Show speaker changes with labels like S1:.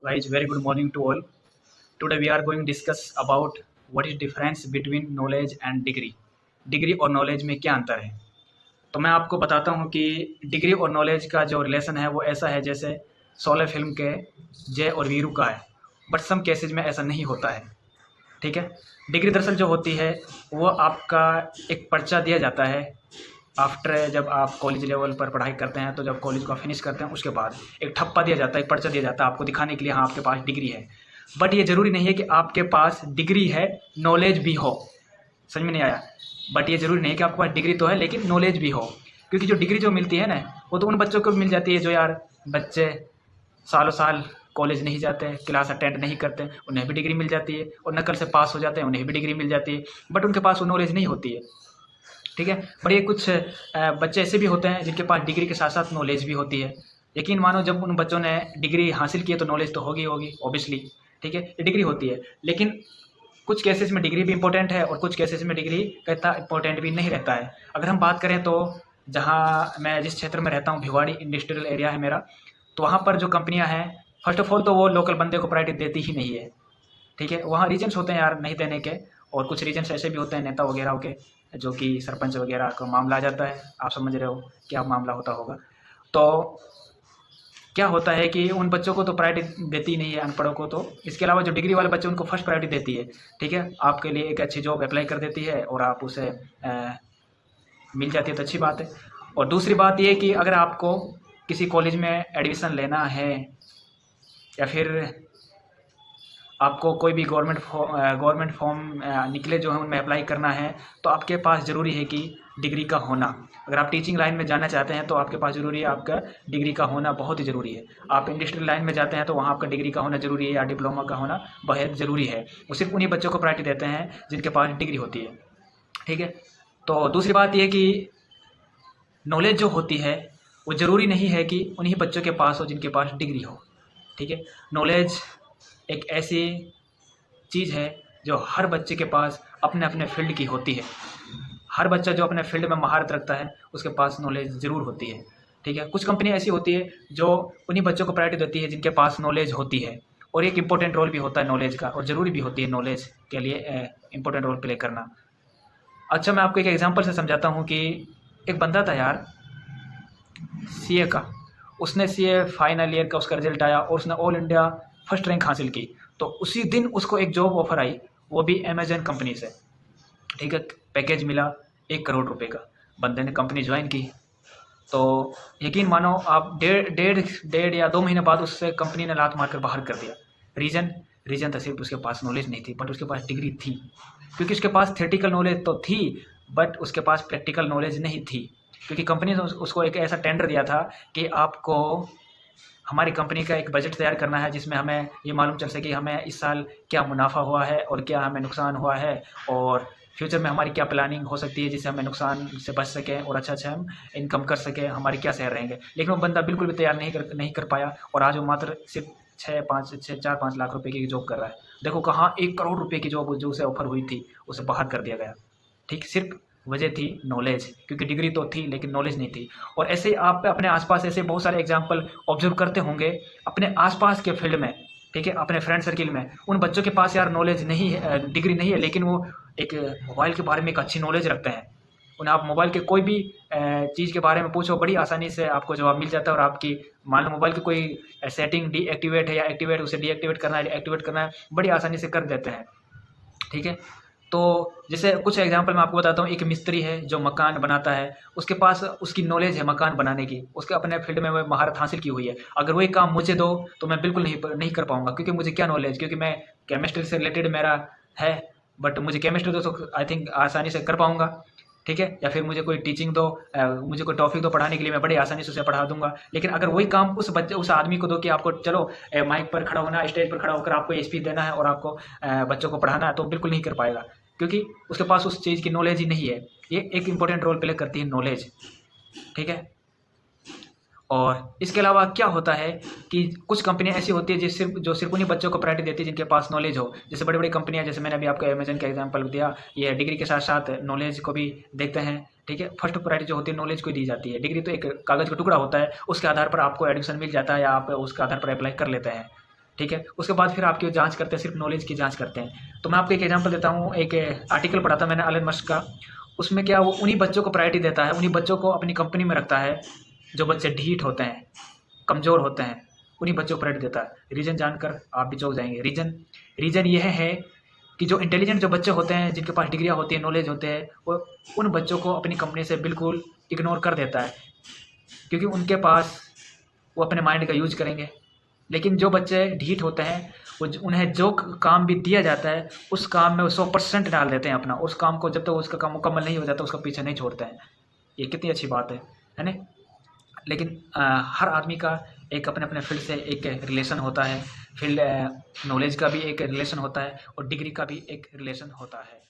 S1: Guys, very good morning to all. Today we are going to discuss about what is difference between knowledge and degree. Degree और knowledge में क्या अंतर है? तो मैं आपको बताता हूँ कि डिग्री और नॉलेज का जो रिलेशन है वो ऐसा है जैसे शोले फिल्म के जय और वीरू का है, बट सम केसेज में ऐसा नहीं होता है। ठीक है। डिग्री दरअसल जो होती है वो आपका एक पर्चा दिया जाता है आफ्टर, जब आप कॉलेज लेवल पर पढ़ाई करते हैं तो जब कॉलेज को फिनिश करते हैं उसके बाद एक ठप्पा दिया जाता है, एक पर्चा दिया जाता है आपको दिखाने के लिए हाँ आपके पास डिग्री है। बट ये ज़रूरी नहीं है कि आपके पास डिग्री है नॉलेज भी हो। समझ में नहीं आया? बट ये ज़रूरी नहीं है कि आपके पास डिग्री तो है लेकिन नॉलेज भी हो, क्योंकि जो डिग्री जो मिलती है ना वो तो उन बच्चों को मिल जाती है जो यार बच्चे सालों साल कॉलेज नहीं जाते, क्लास अटेंड नहीं करते, उन्हें भी डिग्री मिल जाती है, और नकल से पास हो जाते हैं उन्हें भी डिग्री मिल जाती है, बट उनके पास वो नॉलेज नहीं होती है। ठीक है। पर ये कुछ बच्चे ऐसे भी होते हैं जिनके पास डिग्री के साथ साथ नॉलेज भी होती है। यकीन मानो जब उन बच्चों ने डिग्री हासिल की है तो नॉलेज तो होगी होगी ऑब्वियसली। ठीक है, ये डिग्री होती है, लेकिन कुछ केसेस में डिग्री भी इंपॉर्टेंट है और कुछ केसेस में डिग्री का इतना इंपॉर्टेंट भी नहीं रहता है। अगर हम बात करें तो जहाँ मैं जिस क्षेत्र में रहता हूँ, भिवाड़ी इंडस्ट्रियल एरिया है मेरा, तो वहाँ पर जो कंपनियाँ हैं फर्स्ट ऑफ ऑल तो वो लोकल बंदे को प्रायोरिटी देती ही नहीं है। ठीक है, वहाँ रीजन्स होते हैं यार नहीं देने के, और कुछ रीजन्स ऐसे भी होते हैं नेता वगैरह के, जो कि सरपंच वगैरह का मामला आ जाता है, आप समझ रहे हो क्या मामला होता होगा। तो क्या होता है कि उन बच्चों को तो प्रायोरिटी देती ही नहीं है, अनपढ़ों को तो। इसके अलावा जो डिग्री वाले बच्चे उनको फर्स्ट प्रायोरिटी देती है। ठीक है, आपके लिए एक अच्छी जॉब अप्लाई कर देती है और आप उसे मिल जाती है तो अच्छी बात है। और दूसरी बात ये कि अगर आपको किसी कॉलेज में एडमिशन लेना है या फिर आपको कोई भी गवर्नमेंट फॉर्म निकले जो है उनमें अप्लाई करना है, तो आपके पास ज़रूरी है कि डिग्री का होना। अगर आप टीचिंग लाइन में जाना चाहते हैं तो आपके पास ज़रूरी है आपका डिग्री का होना, बहुत ही ज़रूरी है। आप इंडस्ट्रियल लाइन में जाते हैं तो वहाँ आपका डिग्री का होना ज़रूरी है या डिप्लोमा का होना बेहद ज़रूरी है। वो सिर्फ उन्हीं बच्चों को प्रायोरिटी देते हैं जिनके पास डिग्री होती है। ठीक है। तो दूसरी बात यह कि नॉलेज जो होती है वो ज़रूरी नहीं है कि उन्हीं बच्चों के पास हो जिनके पास डिग्री हो। ठीक है, नॉलेज एक ऐसी चीज़ है जो हर बच्चे के पास अपने अपने फील्ड की होती है। हर बच्चा जो अपने फील्ड में महारत रखता है उसके पास नॉलेज ज़रूर होती है। ठीक है, कुछ कंपनी ऐसी होती है जो उन्हीं बच्चों को प्रायोरिटी देती है जिनके पास नॉलेज होती है, और एक इम्पोर्टेंट रोल भी होता है नॉलेज का, और ज़रूरी भी होती है नॉलेज के लिए इम्पोर्टेंट रोल प्ले करना। अच्छा, मैं आपको एक एग्जांपल से समझाता हूँ कि एक बंदा था यार सीए का, उसने सीए फाइनल ईयर का उसका रिजल्ट आया और उसने ऑल इंडिया फर्स्ट रैंक हासिल की। तो उसी दिन उसको एक जॉब ऑफर आई, वो भी अमेजन कंपनी से। ठीक है, पैकेज मिला 1 करोड़ रुपए का। बंदे ने कंपनी ज्वाइन की, तो यकीन मानो आप डेढ़ या 2 महीने बाद उससे कंपनी ने लात मारकर बाहर कर दिया। रीज़न था सिर्फ उसके पास नॉलेज नहीं थी, बट उसके पास डिग्री थी। क्योंकि उसके पास थ्योरेटिकल नॉलेज तो थी बट उसके पास प्रैक्टिकल नॉलेज नहीं थी, क्योंकि कंपनी ने उसको एक ऐसा टेंडर दिया था कि आपको हमारी कंपनी का एक बजट तैयार करना है जिसमें हमें ये मालूम चल सके हमें इस साल क्या मुनाफा हुआ है और क्या हमें नुकसान हुआ है, और फ्यूचर में हमारी क्या प्लानिंग हो सकती है जिससे हमें नुकसान से बच सकें और अच्छा हम इनकम कर सकें, हमारे क्या शेयर रहेंगे। लेकिन वो बंदा बिल्कुल भी तैयार नहीं कर पाया, और आज वो मात्र सिर्फ 4-5 लाख रुपए की जॉब कर रहा है। देखो कहाँ 1 करोड़ रुपए की जॉब जो उसे ऑफर हुई थी उसे बाहर कर दिया गया। ठीक, सिर्फ वजह थी नॉलेज, क्योंकि डिग्री तो थी लेकिन नॉलेज नहीं थी। और ऐसे ही आप अपने आसपास ऐसे बहुत सारे एग्जाम्पल ऑब्जर्व करते होंगे अपने आसपास के फील्ड में। ठीक है, अपने फ्रेंड सर्किल में उन बच्चों के पास यार नॉलेज नहीं है, डिग्री नहीं है, लेकिन वो एक मोबाइल के बारे में एक अच्छी नॉलेज रखते हैं। उन्हें आप मोबाइल के कोई भी चीज़ के बारे में पूछो, बड़ी आसानी से आपको जवाब मिल जाता है, और आपकी मान लो मोबाइल की कोई सेटिंग डीएक्टिवेट है या एक्टिवेट, उसे डीएक्टिवेट करना है एक्टिवेट करना है, बड़ी आसानी से कर देते हैं। ठीक है, तो जैसे कुछ एग्जांपल मैं आपको बताता हूँ। एक मिस्त्री है जो मकान बनाता है, उसके पास उसकी नॉलेज है मकान बनाने की, उसके अपने फील्ड में वो महारत हासिल की हुई है। अगर वही काम मुझे दो तो मैं बिल्कुल नहीं कर पाऊँगा, क्योंकि मुझे क्या नॉलेज, क्योंकि मैं केमिस्ट्री से रिलेटेड मेरा है, बट मुझे केमिस्ट्री दो तो आई थिंक आसानी से कर पाऊँगा। ठीक है, या फिर मुझे कोई टीचिंग दो, मुझे कोई टॉपिक दो पढ़ाने के लिए, मैं बड़ी आसानी से उसे पढ़ा दूंगा। लेकिन अगर वही काम उस आदमी को दो कि आपको चलो माइक पर खड़ा होना, स्टेज पर खड़ा होकर आपको स्पीच देना है और आपको बच्चों को पढ़ाना है, तो बिल्कुल नहीं कर पाएगा, क्योंकि उसके पास उस चीज़ की नॉलेज ही नहीं है। ये एक इंपॉर्टेंट रोल प्ले करती है नॉलेज। ठीक है, और इसके अलावा क्या होता है कि कुछ कंपनियां ऐसी होती है जो सिर्फ उन्हीं बच्चों को प्रायोरिटी देती है जिनके पास नॉलेज हो। जैसे बड़ी बड़ी कंपनियां, जैसे मैंने अभी आपको अमेजन का एग्जांपल दिया, ये डिग्री के साथ साथ नॉलेज को भी देखते हैं। ठीक है, फर्स्ट प्रायोरिटी जो होती है नॉलेज को दी जाती है। डिग्री तो एक कागज़ का टुकड़ा होता है, उसके आधार पर आपको एडमिशन मिल जाता है या आप उसके आधार पर अप्लाई कर लेते हैं। ठीक है। उसके बाद फिर आपकी जांच करते हैं, सिर्फ नॉलेज की जांच करते हैं। तो मैं आपको एक एग्जांपल देता हूँ, एक आर्टिकल पढ़ा था मैंने एलन मस्क का। उसमें क्या, वो उन्हीं बच्चों को प्रायोरिटी देता है, उन्हीं बच्चों को अपनी कंपनी में रखता है जो बच्चे ढीठ होते हैं, कमज़ोर होते हैं, उन्हीं बच्चों को प्रायोरिटी देता है। रीज़न जानकर आप भी चौंक जाएंगे। रीज़न यह है कि जो इंटेलिजेंट जो बच्चे होते हैं, जिनके पास डिग्रियाँ होती हैं, नॉलेज होते हैं, वो उन बच्चों को अपनी कंपनी से बिल्कुल इग्नोर कर देता है, क्योंकि उनके पास वो अपने माइंड का यूज करेंगे। लेकिन जो बच्चे ढीठ होते हैं, वो उन्हें जो काम भी दिया जाता है उस काम में वो 100% डाल देते हैं अपना। उस काम को जब तक उसका काम मुकम्मल नहीं हो जाता उसका पीछे नहीं छोड़ते हैं। ये कितनी अच्छी बात है ना। लेकिन हर आदमी का एक अपने अपने फील्ड से एक रिलेशन होता है, फील्ड नॉलेज का भी एक रिलेशन होता है और डिग्री का भी एक रिलेशन होता है।